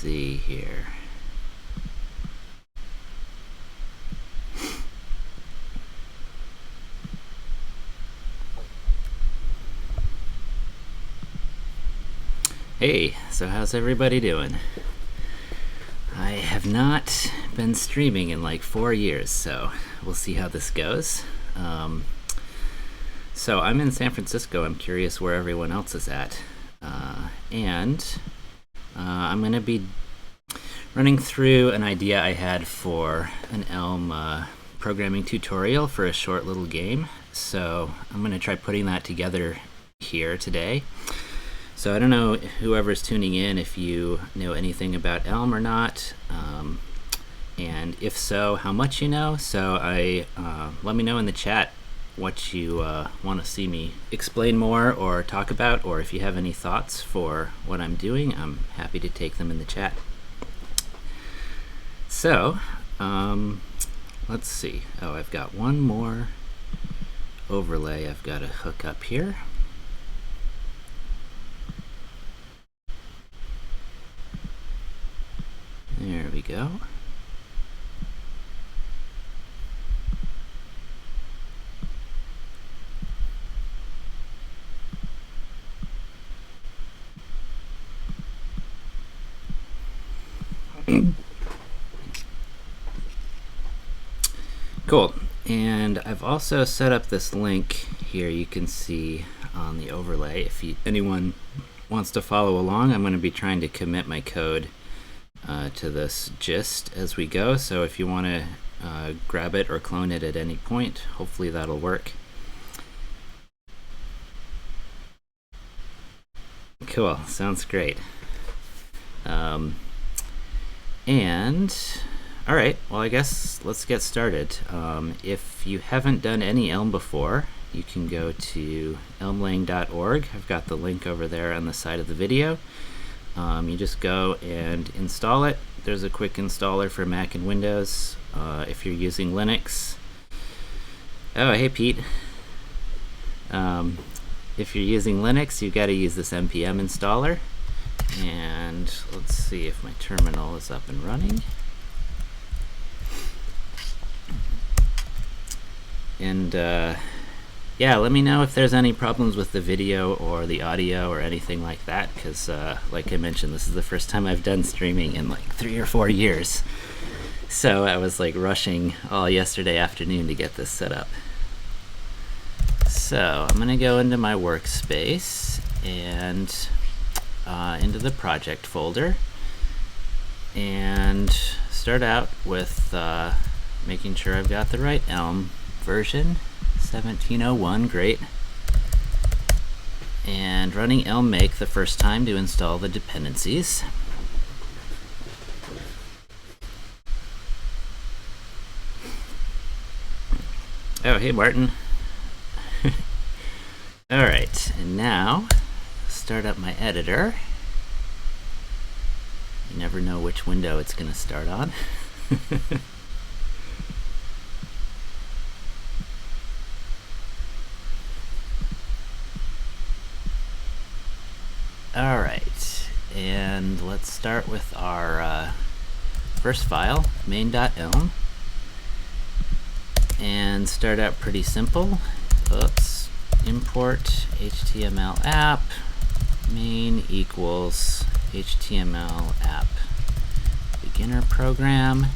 see here. Hey, so how's everybody doing? I have not been streaming in like 4 years, so we'll see how this goes. So I'm in San Francisco. I'm curious where everyone else is at. And I'm going to be running through an idea I had for an Elm programming tutorial for a short little game. So I'm going to try putting that together here today. So I don't know, whoever's tuning in, if you know anything about Elm or not, and if so, how much you know. So let me know in the chat what you want to see me explain more or talk about, or if you have any thoughts for what I'm doing, I'm happy to take them in the chat. So let's see. Oh, I've got one more overlay I've got to hook up here. There we go. Cool. And I've also set up this link here you can see on the overlay. If anyone wants to follow along, I'm going to be trying to commit my code to this gist as we go. So if you want to grab it or clone it at any point, hopefully that'll work. Cool. Sounds great. And all right, well, I guess let's get started. If you haven't done any Elm before, you can go to elmlang.org. I've got the link over there on the side of the video. You just go and install it. There's a quick installer for Mac and Windows. If you're using Linux, oh, hey Pete. If you're using Linux, you've got to use this npm installer. And let's see if my terminal is up and running. And yeah, let me know if there's any problems with the video or the audio or anything like that, because like I mentioned, this is the first time I've done streaming in like 3 or 4 years. So I was like rushing all yesterday afternoon to get this set up. So I'm going to go into my workspace and into the project folder and start out with making sure I've got the right Elm version, 1701, great. And running elm make the first time to install the dependencies. Oh, hey Martin. Alright, and now start up my editor. You never know which window it's going to start on. Alright, and let's start with our first file, main.elm, and start out pretty simple. Oops. Import HTML app main equals HTML app beginner program.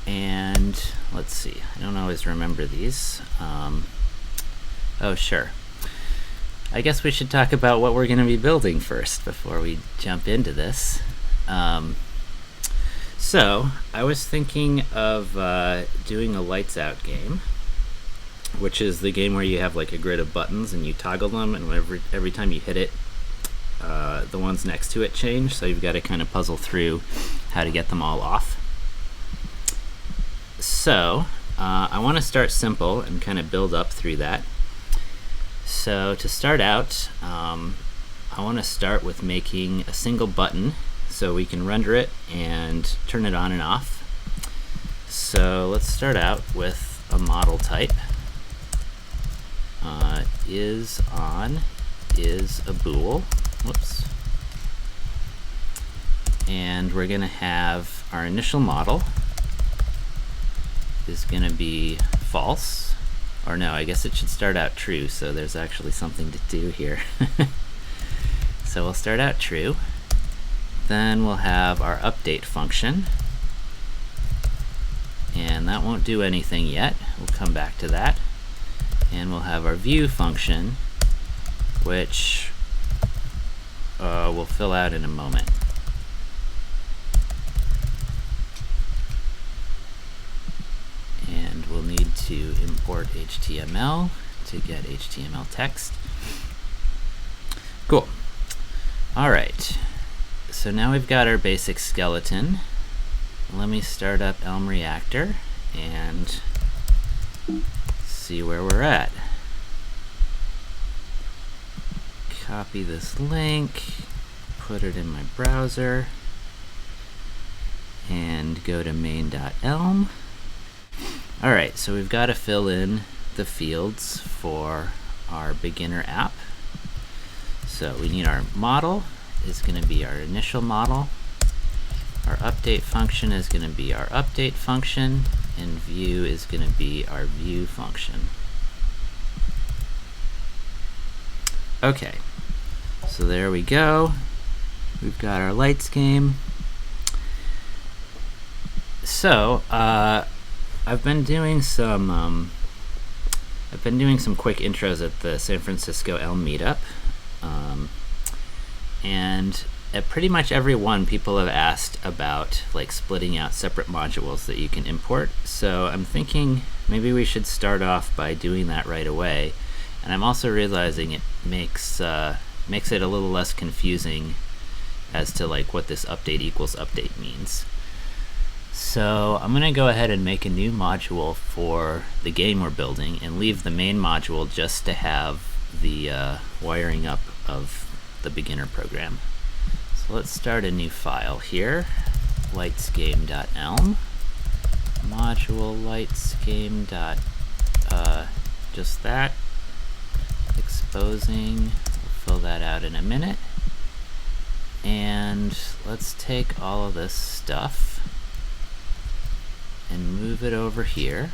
And let's see, I don't always remember these. Oh, sure. I guess we should talk about what we're going to be building first before we jump into this. So I was thinking of doing a lights out game, which is the game where you have like a grid of buttons and you toggle them, and every time you hit it, the ones next to it change. So you've got to kind of puzzle through how to get them all off. So I want to start simple and kind of build up through that. So to start out, I want to start with making a single button so we can render it and turn it on and off. So let's start out with a model type. Is on is a bool. Whoops. and we're going to have our initial model is going to be false. Or no, I guess it should start out true, so there's actually something to do here. So we'll start out true. Then we'll have our update function. And that won't do anything yet. We'll come back to that. And we'll have our view function, which we'll fill out in a moment. And we'll need to import HTML to get HTML text. Cool. All right. So now we've got our basic skeleton. Let me start up Elm Reactor and see where we're at. Copy this link, put it in my browser, and go to main.elm. Alright, so we've got to fill in the fields for our beginner app. So we need our model is going to be our initial model. Our update function is going to be our update function, and view is going to be our view function. Okay, so there we go. We've got our lights game. So I've been doing some quick intros at the San Francisco Elm meetup, and at pretty much every one, people have asked about like splitting out separate modules that you can import. So I'm thinking maybe we should start off by doing that right away. And I'm also realizing it makes it a little less confusing as to like what this update equals update means. So I'm going to go ahead and make a new module for the game we're building and leave the main module just to have the wiring up of the beginner program. So let's start a new file here, lightsgame.elm, module lightsgame. Just that, exposing, we'll fill that out in a minute. And let's take all of this stuff and move it over here,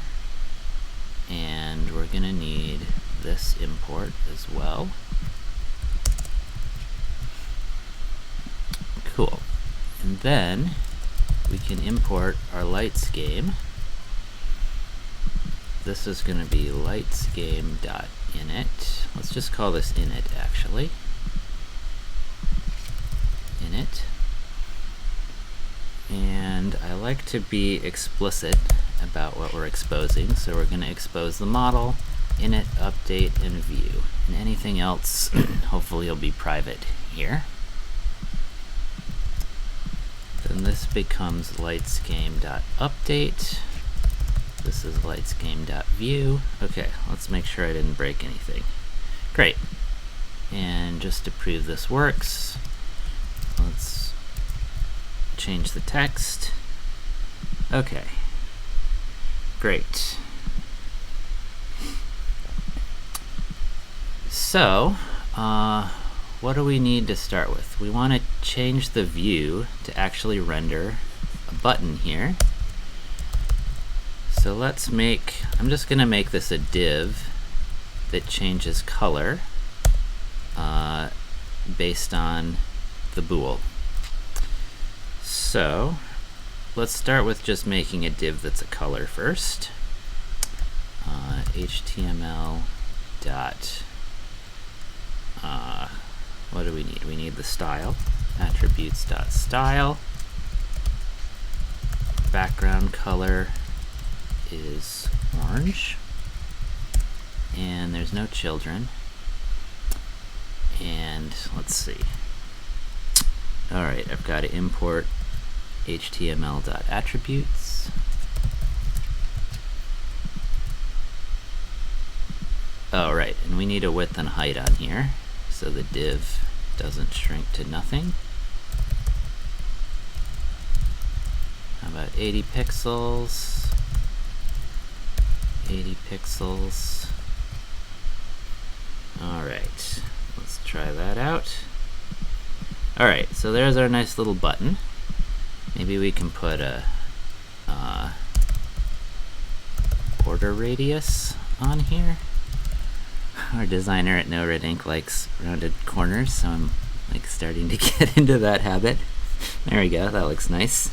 and we're gonna need this import as well. Cool. And then we can import our lights game. This is going to be lightsgame.init. Let's just call this init actually. Init. And I like to be explicit about what we're exposing, so we're going to expose the model, init, update, and view. And anything else hopefully will be private here. Then this becomes lightsgame.update. This is lightsgame.view. Okay, let's make sure I didn't break anything. Great. And just to prove this works, let's change the text. Okay. Great. So, what do we need to start with? We want to change the view to actually render a button here. So let's make, I'm just going to make this a div that changes color based on the bool. So let's start with just making a div that's a color first. HTML dot what do we need? We need the style. Attributes.style. Background color is orange. And there's no children. And let's see. Alright, I've got to import html.attributes. Oh, right, and we need a width and height on here, so the div doesn't shrink to nothing. How about 80 pixels? 80 pixels. Alright, let's try that out. Alright, so there's our nice little button. Maybe we can put a border radius on here. Our designer at No Red Ink likes rounded corners, so I'm like starting to get into that habit. There we go, that looks nice.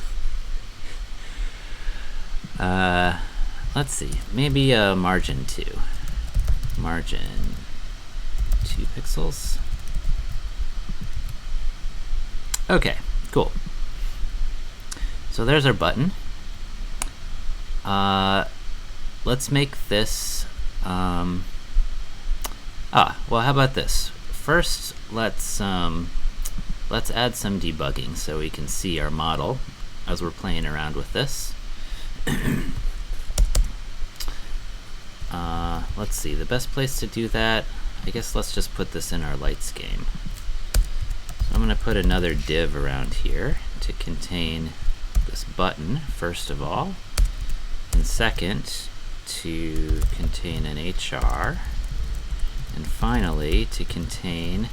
Let's see, maybe a margin 2. Margin 2 pixels. Okay, cool. So there's our button. Let's make this, well, how about this? First, let's add some debugging so we can see our model as we're playing around with this. Let's see, the best place to do that, I guess let's just put this in our lights game. So I'm going to put another div around here to contain this button, first of all, and second, to contain an HR, and finally, to contain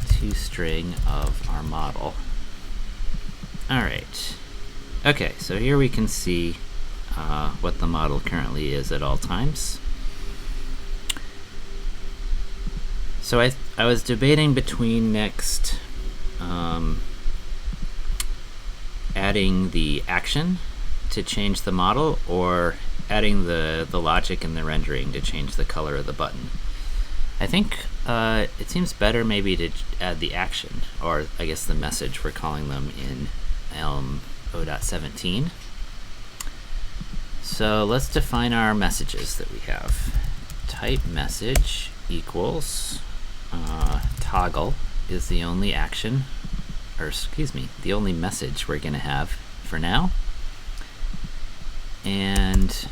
toString of our model. Alright, okay, so here we can see what the model currently is at all times. So I was debating between next adding the action to change the model, or adding the logic and the rendering to change the color of the button. I think it seems better maybe to add the action, or I guess the message we're calling them in Elm 0.17. So let's define our messages that we have. Type message equals toggle is the only action, or excuse me, the only message we're going to have for now. And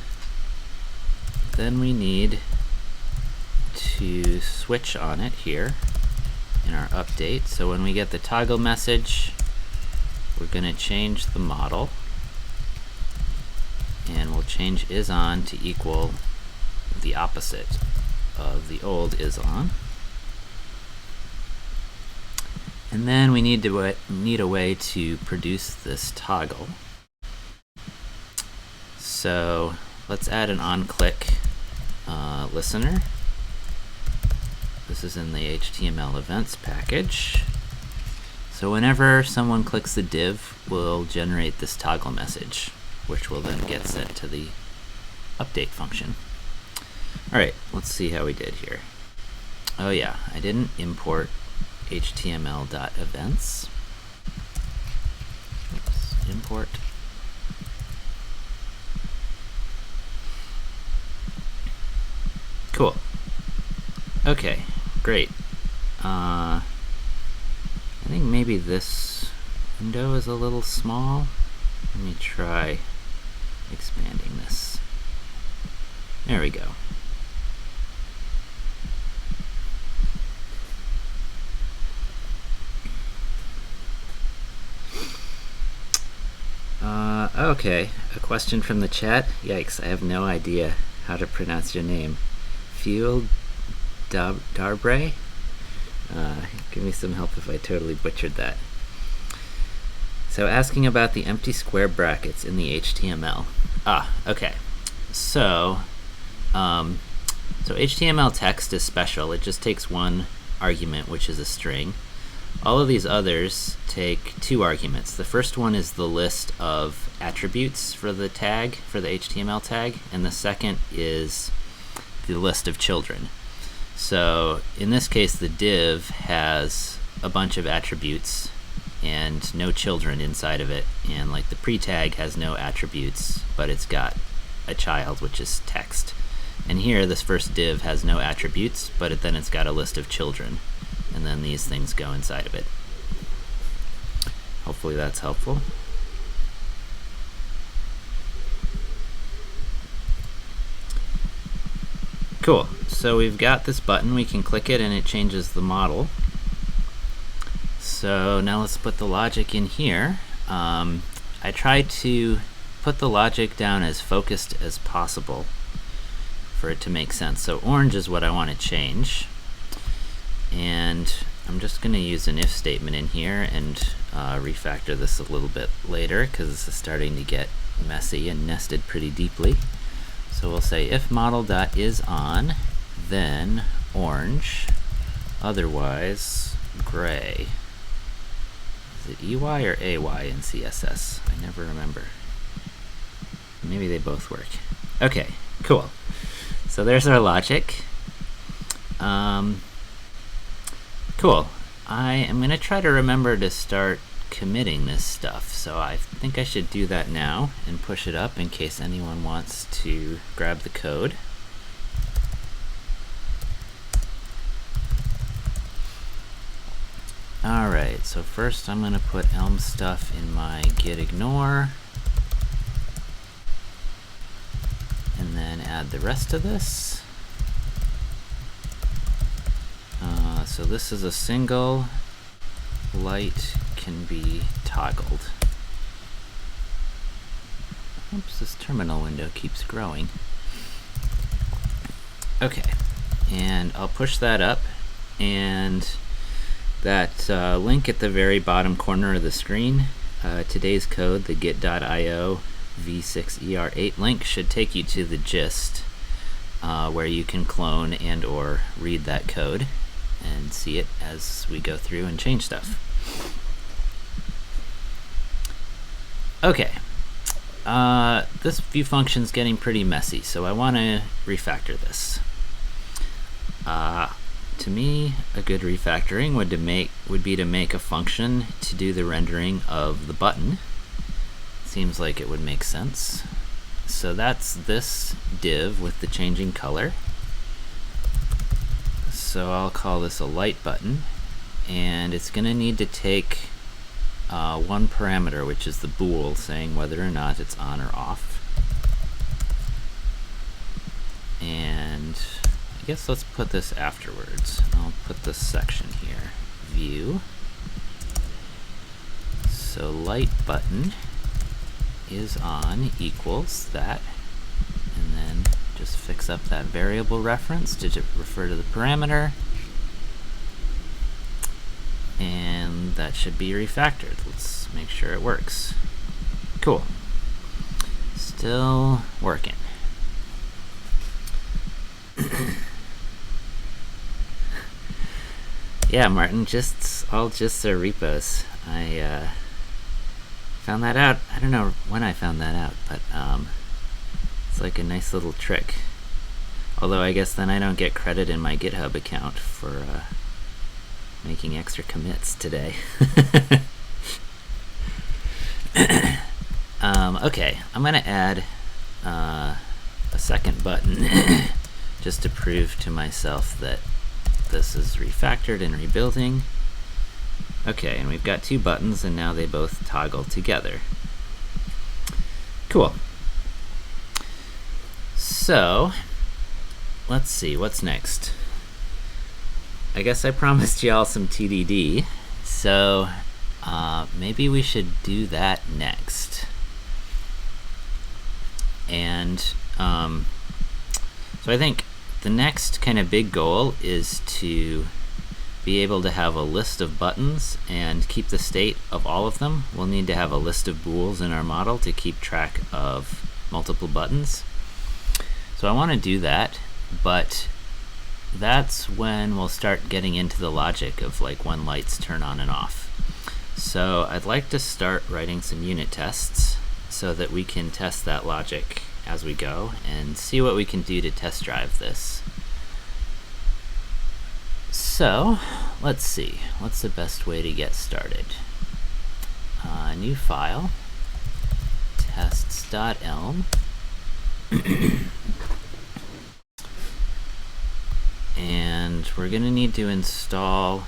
then we need to switch on it here in our update. So when we get the toggle message, we're going to change the model, and we'll change isOn to equal the opposite of the old isOn. And then we need a way to produce this toggle. So let's add an onClick listener. This is in the HTML events package. So whenever someone clicks the div, we'll generate this toggle message, which will then get sent to the update function. Alright, let's see how we did here. Oh yeah, I didn't import html.events. Oops, import. Cool. Okay, great. I think maybe this window is a little small. Let me try expanding this. There we go. Okay, a question from the chat. Yikes, I have no idea how to pronounce your name. Field Darbre? Give me some help if I totally butchered that. So asking about the empty square brackets in the HTML. Okay. So HTML text is special. It just takes one argument, which is a string. All of these others take two arguments. The first one is the list of attributes for the tag, for the HTML tag, and the second is the list of children. So in this case, the div has a bunch of attributes and no children inside of it, and like the pre-tag has no attributes, but it's got a child, which is text. And here, this first div has no attributes, but then it's got a list of children, and then these things go inside of it. Hopefully that's helpful. Cool, so we've got this button, we can click it and it changes the model. So now let's put the logic in here. I tried to put the logic down as focused as possible for it to make sense. So orange is what I want to change. And I'm just going to use an if statement in here and refactor this a little bit later because this is starting to get messy and nested pretty deeply. So we'll say if model.isOn, then orange, otherwise gray. Is it EY or AY in CSS? I never remember. Maybe they both work. Okay, cool. So there's our logic. Cool. I am going to try to remember to start committing this stuff, so I think I should do that now and push it up in case anyone wants to grab the code. Alright, so first I'm going to put Elm stuff in my git ignore, and then add the rest of this. So this is a single, light can be toggled. Oops, this terminal window keeps growing. Okay, and I'll push that up, and that link at the very bottom corner of the screen, today's code, the git.io v6er8 link, should take you to the gist where you can clone and or read that code and see it as we go through and change stuff. Okay, this view function's getting pretty messy, so I want to refactor this. To me, a good refactoring would be to make a function to do the rendering of the button. Seems like it would make sense. So that's this div with the changing color. So I'll call this a light button, and it's going to need to take one parameter, which is the bool, saying whether or not it's on or off. And I guess let's put this afterwards. I'll put this section here. View. So light button is on equals that, and then just fix up that variable reference to refer to the parameter, and that should be refactored. Let's make sure it works. Cool. Still working. Yeah, Martin, all just are repos. I found that out. I don't know when I found that out, but it's like a nice little trick. Although I guess then I don't get credit in my GitHub account for making extra commits today. Okay, I'm gonna add a second button just to prove to myself that this is refactored and rebuilding. Okay, and we've got two buttons, and now they both toggle together. Cool. So, let's see, what's next? I guess I promised y'all some TDD, so maybe we should do that next. And so I think the next kind of big goal is to be able to have a list of buttons and keep the state of all of them. We'll need to have a list of bools in our model to keep track of multiple buttons. So I want to do that, but that's when we'll start getting into the logic of like when lights turn on and off. So I'd like to start writing some unit tests so that we can test that logic as we go and see what we can do to test drive this. So let's see, what's the best way to get started? New file, tests.elm. And we're going to need to install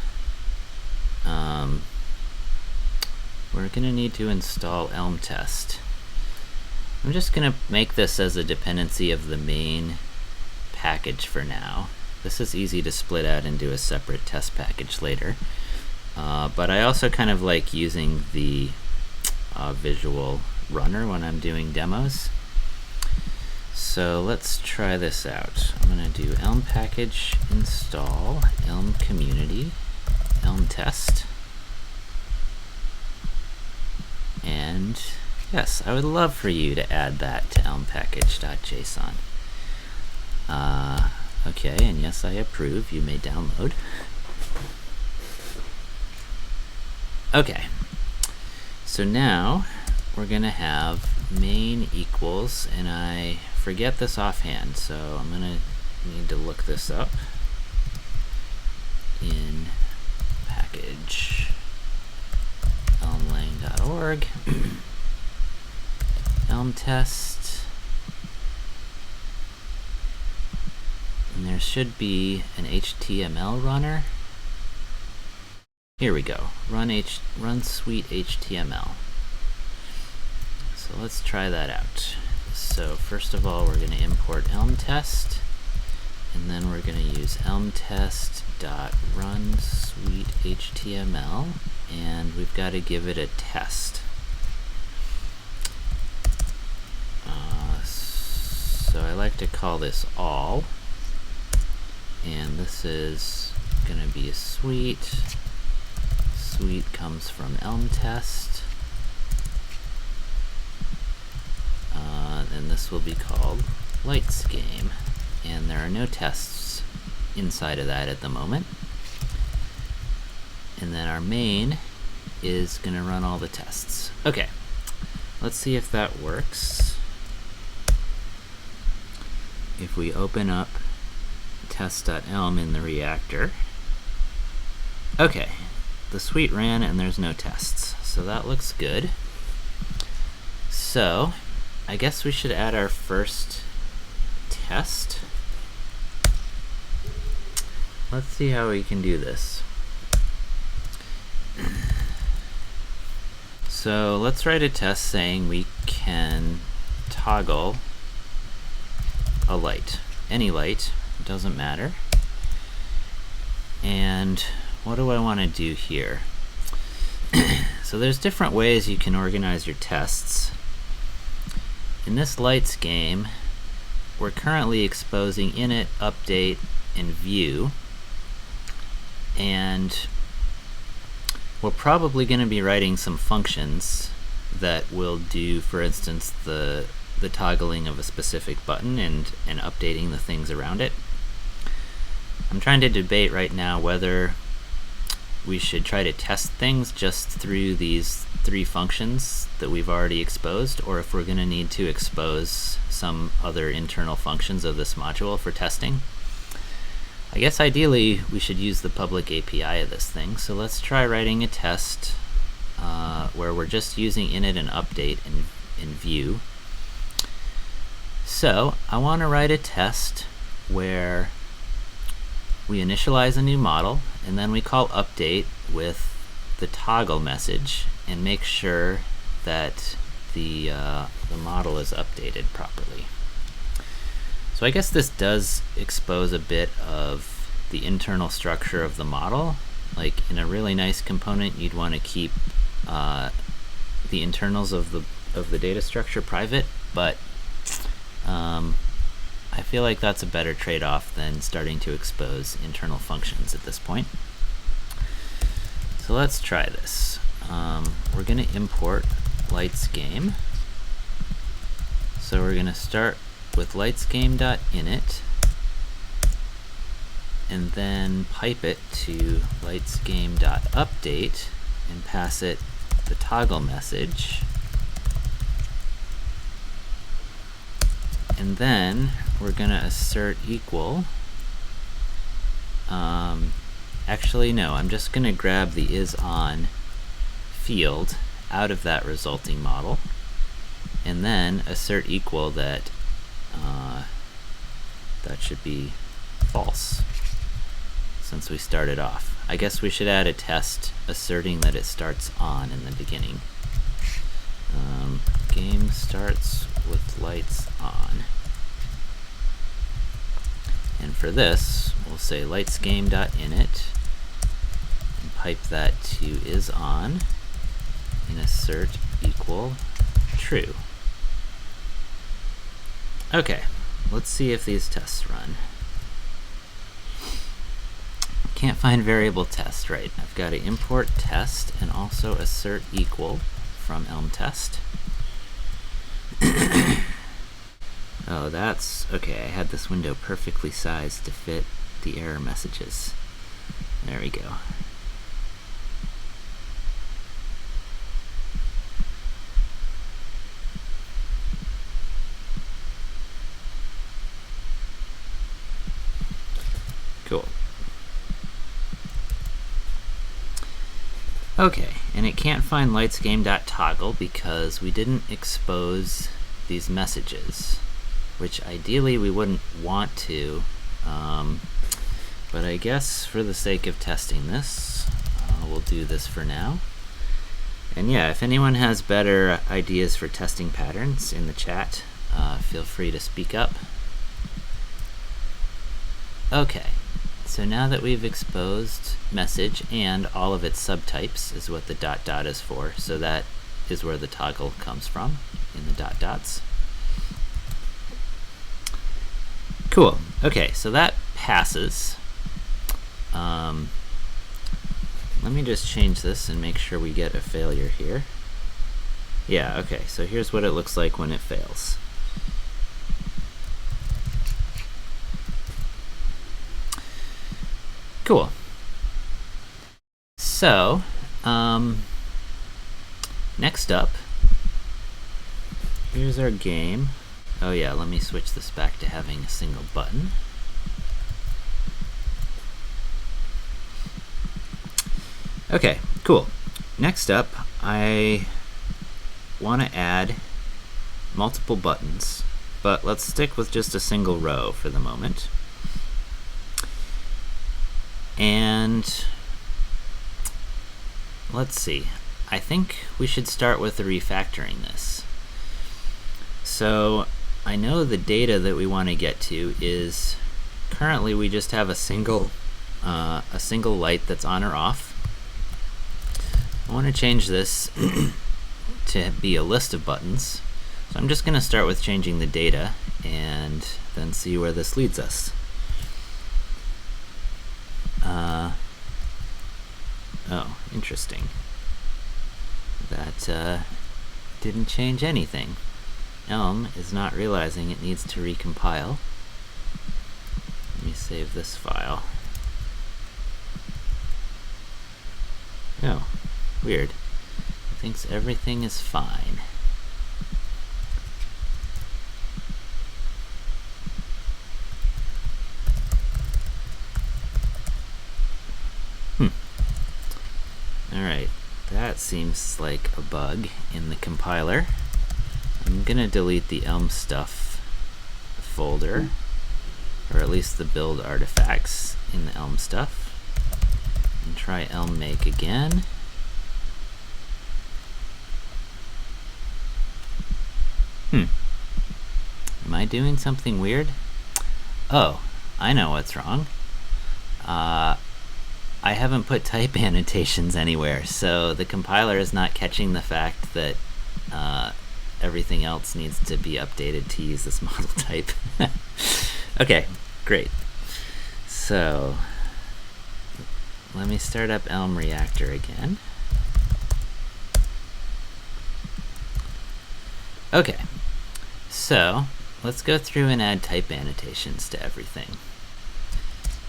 elm test. I'm just going to make this as a dependency of the main package for now. This is easy to split out and do a separate test package later. But I also kind of like using the visual runner when I'm doing demos. So let's try this out. I'm going to do elm package install elm community elm test. And yes, I would love for you to add that to elm-package.json. Okay, and yes, I approve. You may download. Okay, so now we're going to have main equals, and I forget this offhand, so I'm going to need to look this up in package elmlang.org. elm test, and there should be an HTML runner. Here we go. Run suite HTML. So let's try that out. So first of all, we're going to import elm test, and then we're going to use elm test.run suite HTML, and we've got to give it a test. So I like to call this all, and this is going to be a suite. Suite comes from elm test, and this will be called lights game, and there are no tests inside of that at the moment. And then our main is going to run all the tests. Okay, let's see if that works. If we open up test.elm in the reactor, okay, the suite ran and there's no tests, so that looks good. So I guess we should add our first test. Let's see how we can do this. So let's write a test saying we can toggle a light, any light, it doesn't matter. And what do I want to do here? So there's different ways you can organize your tests. In this lights game, we're currently exposing init, update, and view, and we're probably going to be writing some functions that will do, for instance, the toggling of a specific button and updating the things around it. I'm trying to debate right now whether we should try to test things just through these three functions that we've already exposed, or if we're going to need to expose some other internal functions of this module for testing. I guess ideally we should use the public API of this thing, so let's try writing a test where we're just using init and update in view. So I want to write a test where we initialize a new model, and then we call update with the toggle message and make sure that the model is updated properly. So I guess this does expose a bit of the internal structure of the model. Like in a really nice component, you'd want to keep the internals of the data structure private, but I feel like that's a better trade-off than starting to expose internal functions at this point. So let's try this. We're going to import lights game. So we're going to start with lightsgame.init and then pipe it to lightsgame.update and pass it the toggle message. And then we're going to assert equal. Actually, no, I'm just going to grab the isOn field out of that resulting model, and then assert equal that that should be false since we started off. I guess we should add a test asserting that it starts on in the beginning. Game starts with lights on. And for this, we'll say lightsgame.init and pipe that to isOn and assert equal true. Okay, let's see if these tests run. Can't find variable test, right? I've got to import test and also assert equal from elm test. Oh, that's okay. I had this window perfectly sized to fit the error messages. There we go. Cool. Okay, and it can't find lightsgame.toggle because we didn't expose these messages, which ideally we wouldn't want to, but I guess for the sake of testing this, we'll do this for now. And yeah, if anyone has better ideas for testing patterns in the chat, feel free to speak up. Okay, so now that we've exposed message and all of its subtypes is what the ... is for, so that is where the toggle comes from, in the ... Cool. Okay, so that passes. Let me just change this and make sure we get a failure here. Yeah, okay, so here's what it looks like when it fails. Cool. So, next up, here's our game. Oh yeah, let me switch this back to having a single button. Okay, cool. Next up, I want to add multiple buttons, but let's stick with just a single row for the moment. And let's see. I think we should start with refactoring this. So I know the data that we want to get to is currently we just have a single light that's on or off. I want to change this to be a list of buttons. So I'm just going to start with changing the data and then see where this leads us. Oh, interesting. That didn't change anything. Elm is not realizing it needs to recompile. Let me save this file. Oh, weird. It thinks everything is fine. Alright, that seems like a bug in the compiler. I'm gonna delete the Elm stuff folder, or at least the build artifacts in the Elm stuff, and try Elm make again. Am I doing something weird? Oh, I know what's wrong. I haven't put type annotations anywhere, so the compiler is not catching the fact that everything else needs to be updated to use this model type. Okay, great. So let me start up Elm Reactor again. Okay, so let's go through and add type annotations to everything.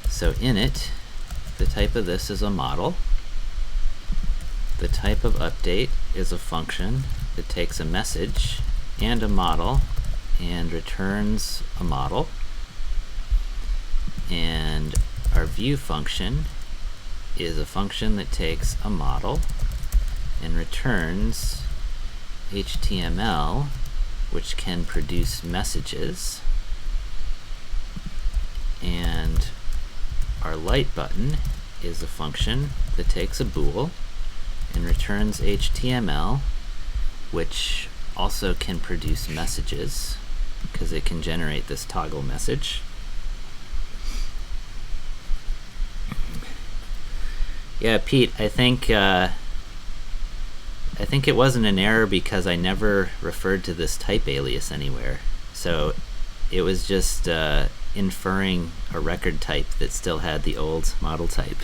So init, the type of this is a model. The type of update is a function that takes a message and a model and returns a model. And our view function is a function that takes a model and returns HTML, which can produce messages. And our light button is a function that takes a bool and returns HTML, which also can produce messages because it can generate this toggle message. Yeah, Pete, I think it wasn't an error because I never referred to this type alias anywhere. So it was just inferring a record type that still had the old model type.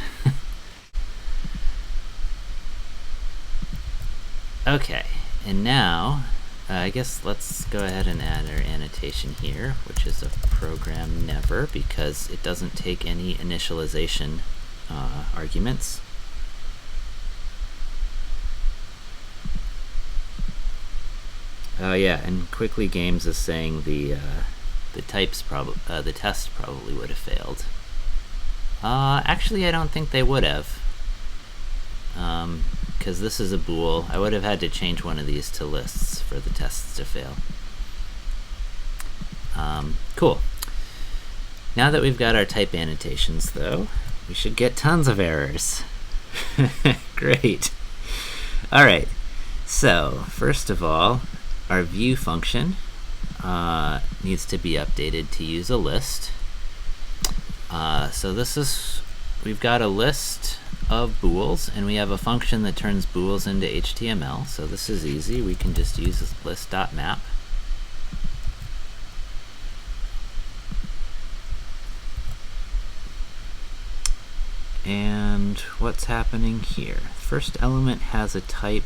Okay, and now I guess let's go ahead and add our annotation here, which is a program never, because it doesn't take any initialization arguments. Oh yeah, and Quickly Games is saying the test probably would have failed. Actually, I don't think they would have, because this is a bool. I would have had to change one of these to lists for the tests to fail. Cool. Now that we've got our type annotations, though, we should get tons of errors. Great. All right. So first of all, our view function needs to be updated to use a list. So we've got a list of bools, and we have a function that turns bools into HTML. So this is easy. We can just use this list.map. And what's happening here? First element has a type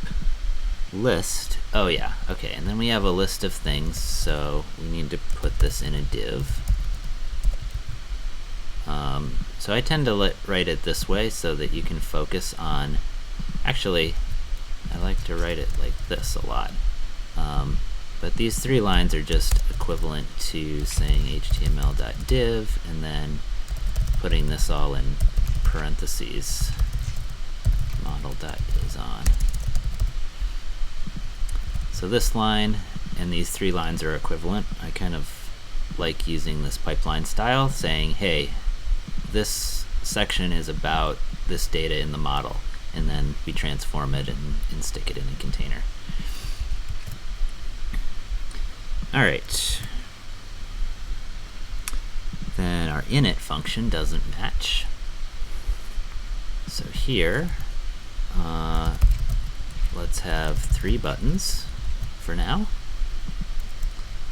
list. Oh yeah, okay, and then we have a list of things, so we need to put this in a div. So I tend to write it this way so that you can focus on, actually I like to write it like this a lot, but these 3 lines are just equivalent to saying html.div and then putting this all in parentheses, model.isOn. So this line and these 3 lines are equivalent. I kind of like using this pipeline style, saying, hey, this section is about this data in the model, and then we transform it and stick it in a container. All right. Then our init function doesn't match. So here, let's have 3 buttons for now,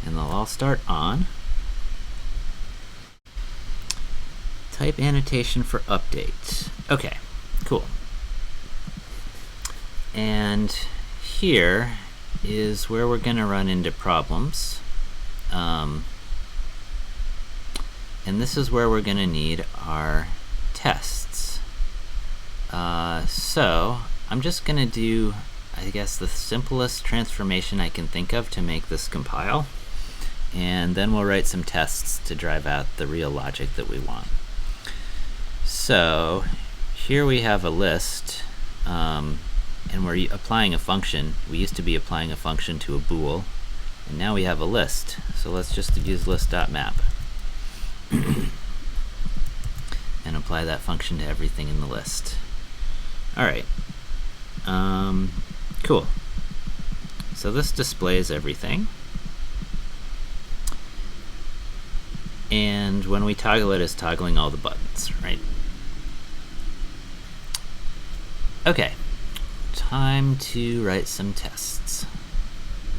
and they'll all start on. Type annotation for update. Okay, cool. And here is where we're going to run into problems. And this is where we're going to need our tests. So I'm just going to do, I guess, the simplest transformation I can think of to make this compile. And then we'll write some tests to drive out the real logic that we want. So here we have a list, and we're applying a function. We used to be applying a function to a bool, and now we have a list. So let's just use list.map and apply that function to everything in the list. All right. Cool. So this displays everything. And when we toggle it, it's toggling all the buttons, right? Okay, time to write some tests.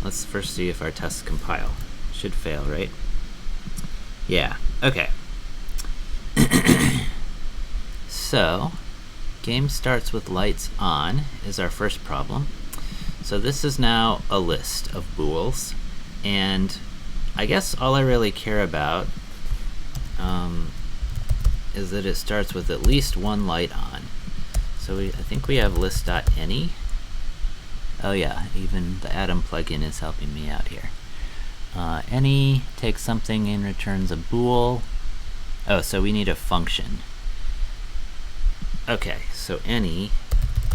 Let's first see if our tests compile. Should fail, right? Yeah, okay. So, game starts with lights on is our first problem. So this is now a list of bools, and I guess all I really care about is that it starts with at least 1 light on. So I think we have list.any. Oh yeah, even the Atom plugin is helping me out here. Any takes something and returns a bool. Oh, so we need a function. Okay, so any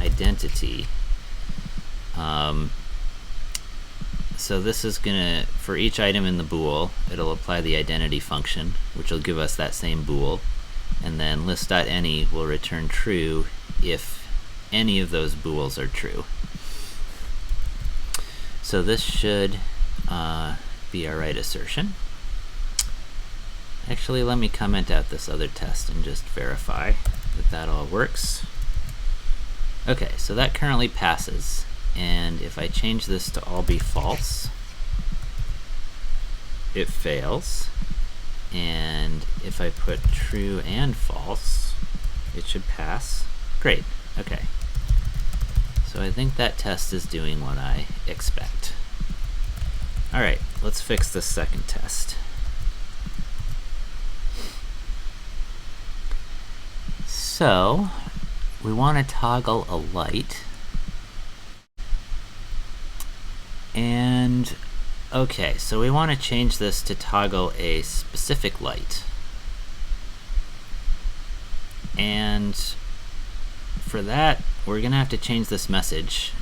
identity. So this is gonna, for each item in the bool, it'll apply the identity function, which will give us that same bool, and then list.any will return true if any of those bools are true. So this should be our right assertion. Actually, let me comment out this other test and just verify that that all works. Okay, so that currently passes. And if I change this to all be false, it fails. And if I put true and false, it should pass. Great, okay. So I think that test is doing what I expect. All right, let's fix the second test. So we want to toggle a light. And okay, so we want to change this to toggle a specific light. And for that, we're going to have to change this message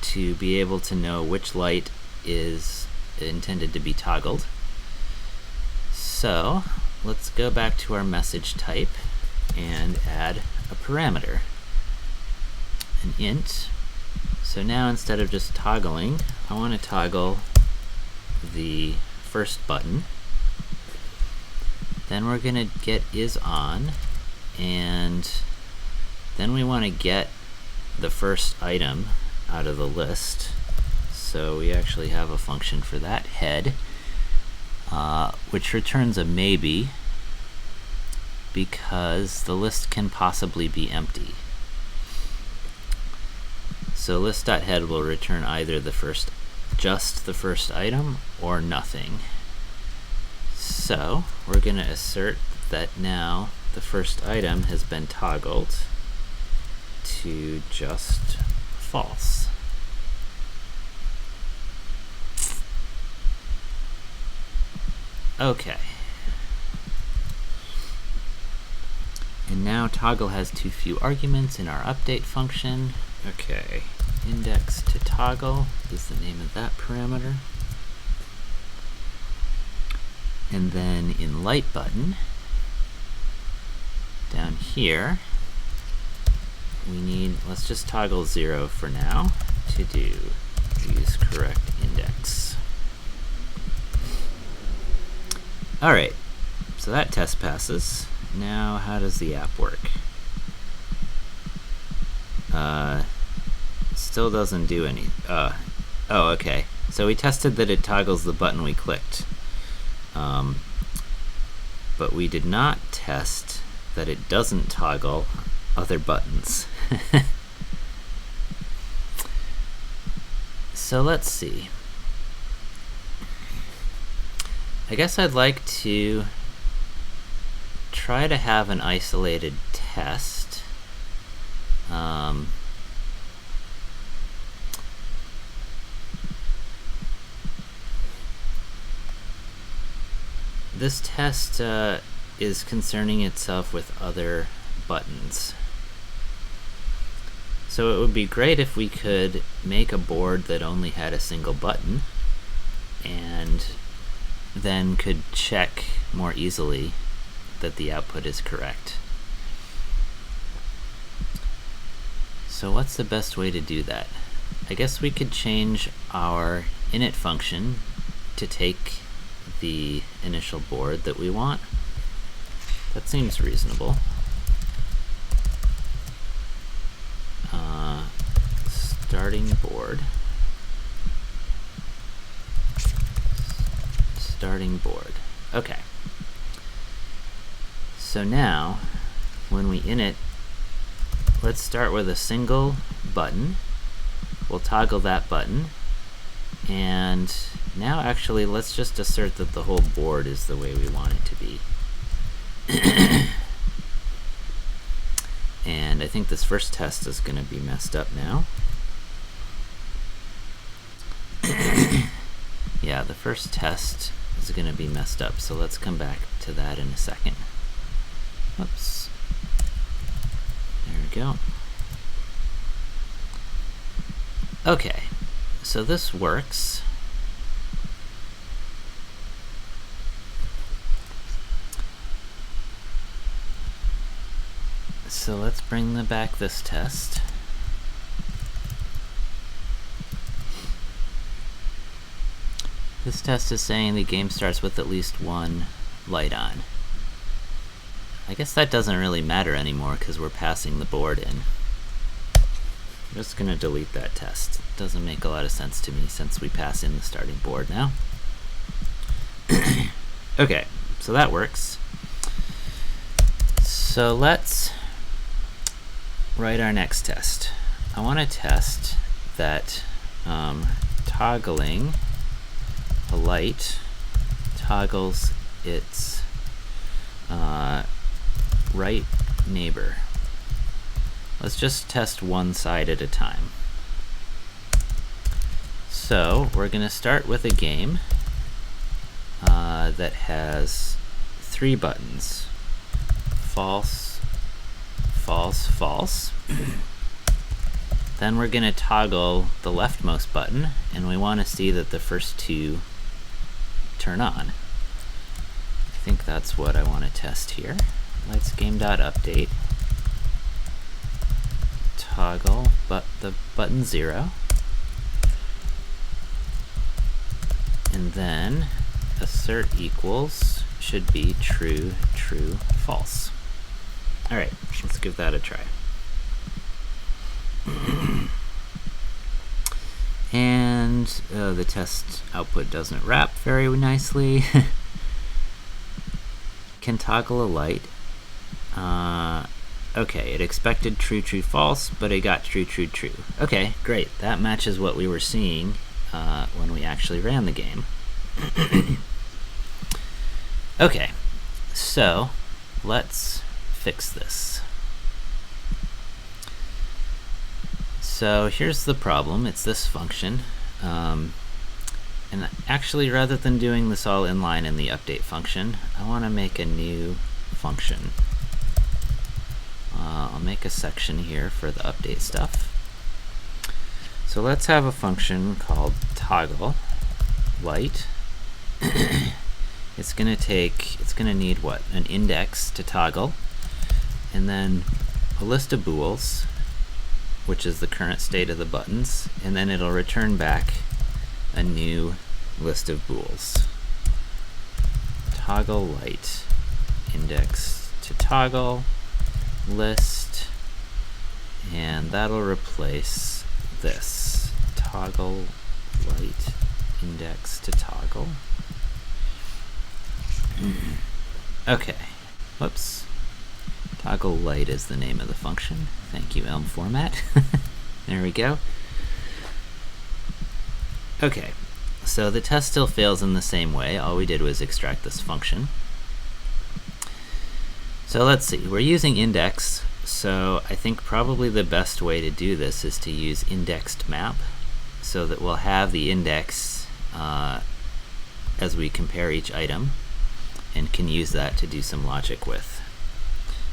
to be able to know which light is intended to be toggled. So let's go back to our message type and add a parameter, an int. So now instead of just toggling, I want to toggle the first button. Then we're going to get isOn, and then we want to get the first item out of the list. So we actually have a function for that, head, which returns a maybe because the list can possibly be empty. So list.head will return either just the first item or nothing. So we're going to assert that now the first item has been toggled to just false. Okay. And now toggle has too few arguments in our update function. Okay, index to toggle is the name of that parameter. And then in light button, down here, we need, let's just toggle 0 for now to do use correct index. All right, so that test passes. Now, how does the app work? Still doesn't do any. Oh, okay. So we tested that it toggles the button we clicked. But we did not test that it doesn't toggle other buttons. So let's see. I guess I'd like to try to have an isolated test. This test is concerning itself with other buttons. So it would be great if we could make a board that only had a single button and then could check more easily that the output is correct. So what's the best way to do that? I guess we could change our init function to take the initial board that we want. That seems reasonable. Starting board. Starting board. Okay. So now, when we init, let's start with a single button. We'll toggle that button. And now actually let's just assert that the whole board is the way we want it to be. And I think this first test is going to be messed up now. Yeah, the first test is going to be messed up, so let's come back to that in a second. Oops. There we go. Okay, so this works. So let's bring back this test. This test is saying the game starts with at least one light on. I guess that doesn't really matter anymore because we're passing the board in. I'm just going to delete that test. It doesn't make a lot of sense to me since we pass in the starting board now. Okay, so that works. So let's write our next test. I want to test that toggling a light toggles its right neighbor. Let's just test one side at a time. So we're going to start with a game that has 3 buttons: false, false, false. Then we're going to toggle the leftmost button, and we want to see that the first 2 turn on. I think that's what I want to test here. Lights game.update. Toggle the button 0. And then assert equals should be true, true, false. Alright, let's give that a try. And the test output doesn't wrap very nicely. Can toggle a light. Okay, it expected true, true, false, but it got true, true, true. Okay, great. That matches what we were seeing when we actually ran the game. Okay, so let's fix this. So here's the problem. It's this function. And actually, rather than doing this all inline in the update function, I want to make a new function. I'll make a section here for the update stuff. So let's have a function called toggle light. It's going to need what? An index to toggle, and then a list of bools, which is the current state of the buttons, and then it'll return back a new list of bools. Toggle light index to toggle list, and that'll replace this toggle light index to toggle. Okay, whoops. Toggle light is the name of the function. Thank you, Elm format. There we go. Okay, so the test still fails in the same way. All we did was extract this function. So let's see, we're using index, so I think probably the best way to do this is to use indexed map, so that we'll have the index as we compare each item, and can use that to do some logic with.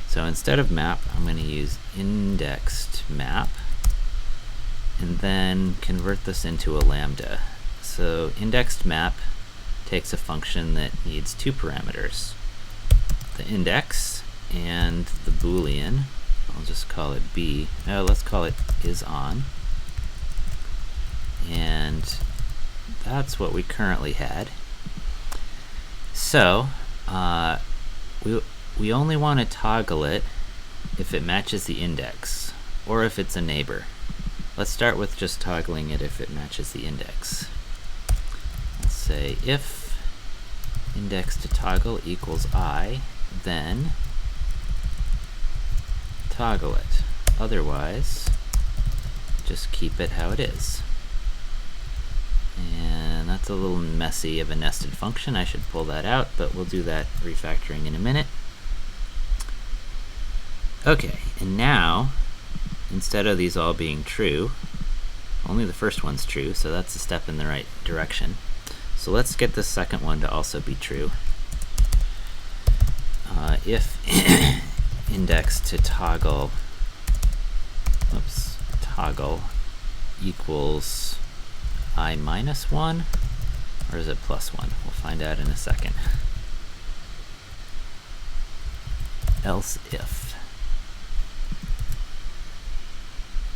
So instead of map, I'm going to use indexed map, and then convert this into a lambda. So indexed map takes a function that needs 2 parameters, the index and the boolean. I'll just call it b. No, let's call it isOn. And that's what we currently had. So we only want to toggle it if it matches the index, or if it's a neighbor. Let's start with just toggling it if it matches the index. Let's say if index to toggle equals I, then toggle it. Otherwise, just keep it how it is. And that's a little messy of a nested function. I should pull that out, but we'll do that refactoring in a minute. Okay, and now, instead of these all being true, only the first one's true, so that's a step in the right direction. So let's get the second one to also be true. If index to toggle, toggle equals I minus 1, or is it plus 1? We'll find out in a second. Else if.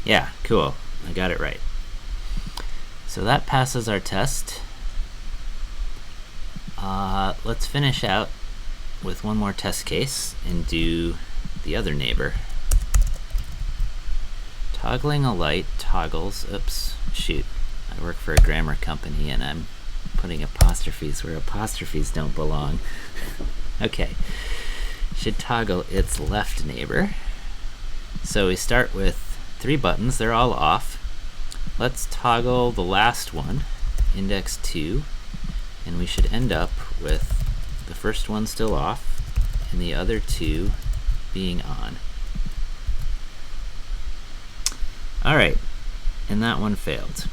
Yeah, cool. I got it right. So that passes our test. Let's finish out with one more test case and do the other neighbor. Toggling a light toggles, oops, shoot. I work for a grammar company and I'm putting apostrophes where apostrophes don't belong. Okay, should toggle its left neighbor. So we start with 3 buttons, they're all off. Let's toggle the last one, index 2, and we should end up with the first one still off and the other 2 being on. Alright, and that one failed.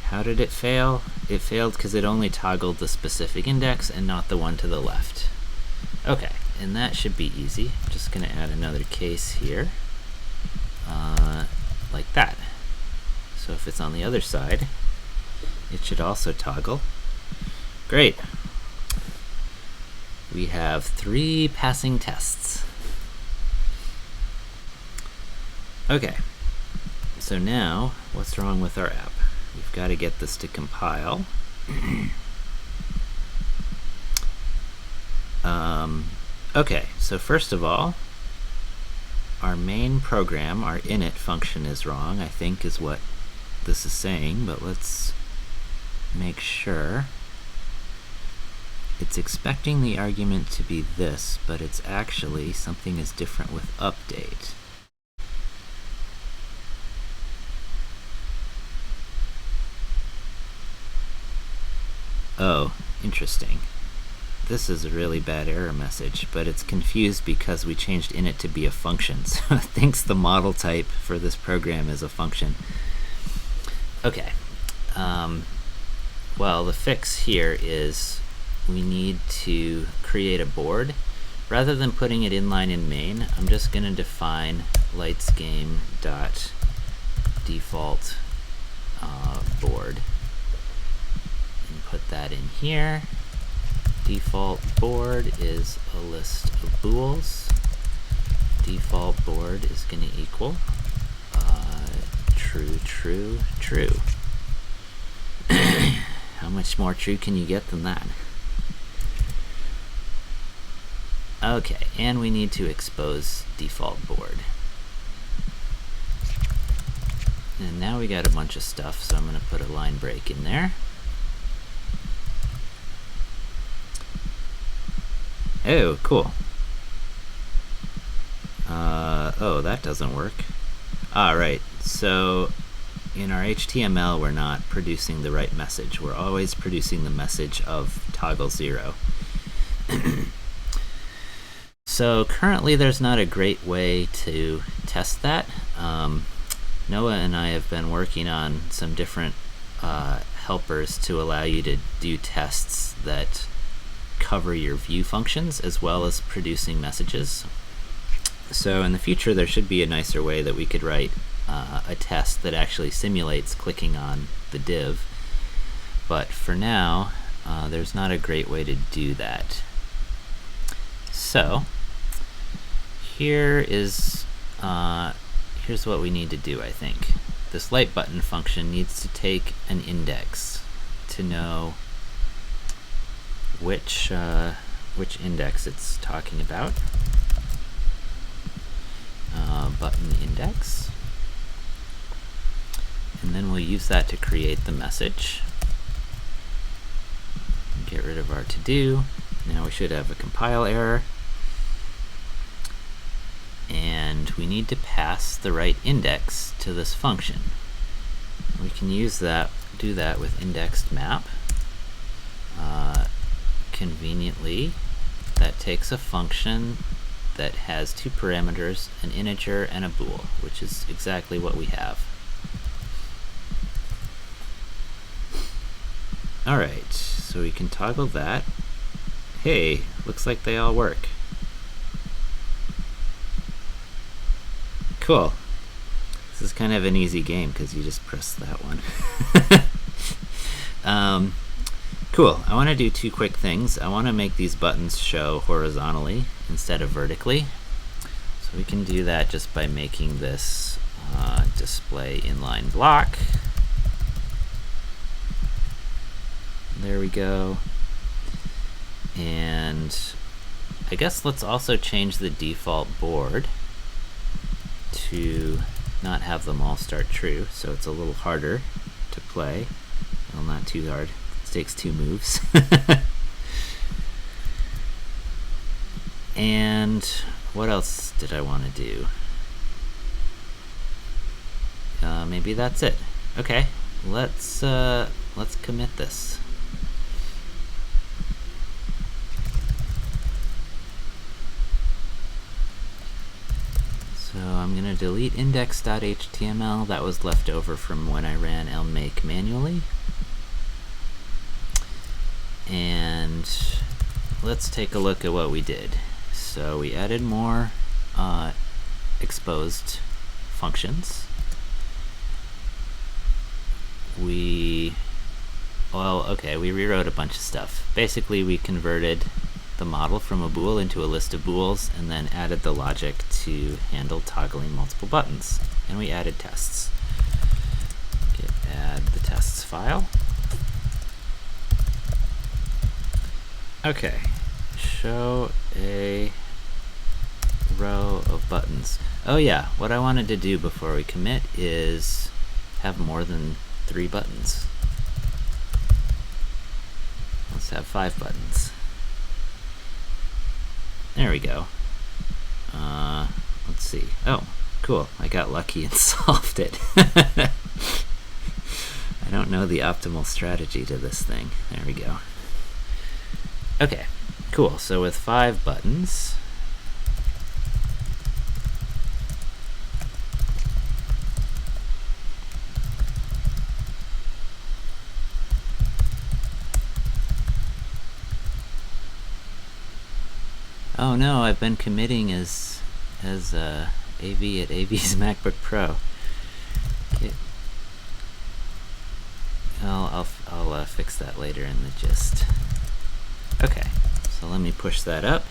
How did it fail? It failed because it only toggled the specific index and not the one to the left. Okay, and that should be easy. I'm just going to add another case here, like that. So if it's on the other side, it should also toggle. Great. We have 3 passing tests. Okay, so now what's wrong with our app? We've got to get this to compile. Okay, so first of all, our main program, our init function is wrong, I think is what this is saying, but let's make sure. It's expecting the argument to be this, but it's actually something is different with update. Oh, interesting. This is a really bad error message, but it's confused because we changed init to be a function, so it thinks the model type for this program is a function. Okay, well, the fix here is we need to create a board. Rather than putting it inline in main, I'm just going to define lightsgame.default board and put that in here. Default board is a list of bools. Default board is going to equal true, true, true. How much more true can you get than that? Okay, and we need to expose default board. And now we got a bunch of stuff, so I'm going to put a line break in there. Oh, cool. Oh, that doesn't work. Right, so in our HTML we're not producing the right message. We're always producing the message of toggle 0. So currently there's not a great way to test that. Noah and I have been working on some different helpers to allow you to do tests that cover your view functions as well as producing messages. So in the future there should be a nicer way that we could write a test that actually simulates clicking on the div, but for now there's not a great way to do that. So here's what we need to do, I think. This light button function needs to take an index to know which index it's talking about. Button index. And then we'll use that to create the message. Get rid of our to-do. Now we should have a compile error. And we need to pass the right index to this function. We can use that, do that with indexed map. Conveniently, that takes a function that has 2 parameters, an integer and a bool, which is exactly what we have. Alright, so we can toggle that. Hey, looks like they all work. Cool. This is kind of an easy game because you just press that one. Cool. I want to do 2 quick things. I want to make these buttons show horizontally instead of vertically. So we can do that just by making this display inline block. There we go. And I guess let's also change the default board to not have them all start true, so it's a little harder to play. Well, not too hard. It takes 2 moves. And what else did I want to do? Maybe that's it. Okay, let's commit this. So I'm going to delete index.html. That was left over from when I ran elm-make manually. And let's take a look at what we did. So we added more exposed functions. We rewrote a bunch of stuff. Basically, we converted the model from a bool into a list of bools and then added the logic to handle toggling multiple buttons. And we added tests. Add the tests file. Okay, show a row of buttons. Oh yeah, what I wanted to do before we commit is have more than 3 buttons. Let's have 5 buttons. There we go. Let's see. Oh, cool. I got lucky and solved it. I don't know the optimal strategy to this thing. There we go. Okay, cool. So with 5 buttons, oh no, I've been committing as AV at AV's MacBook Pro. Okay. I'll fix that later in the gist. Okay, so let me push that up.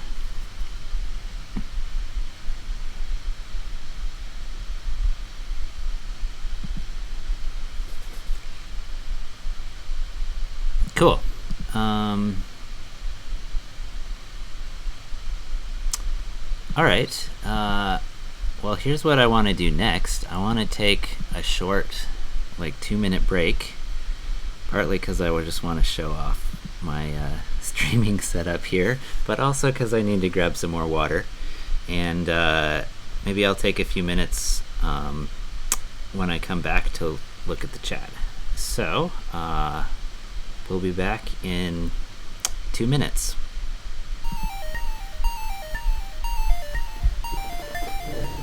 Cool. All right. Well, here's what I want to do next. I want to take a short, like 2-minute break, partly because I would just want to show off my streaming setup here, but also because I need to grab some more water. And maybe I'll take a few minutes when I come back to look at the chat. So we'll be back in 2 minutes.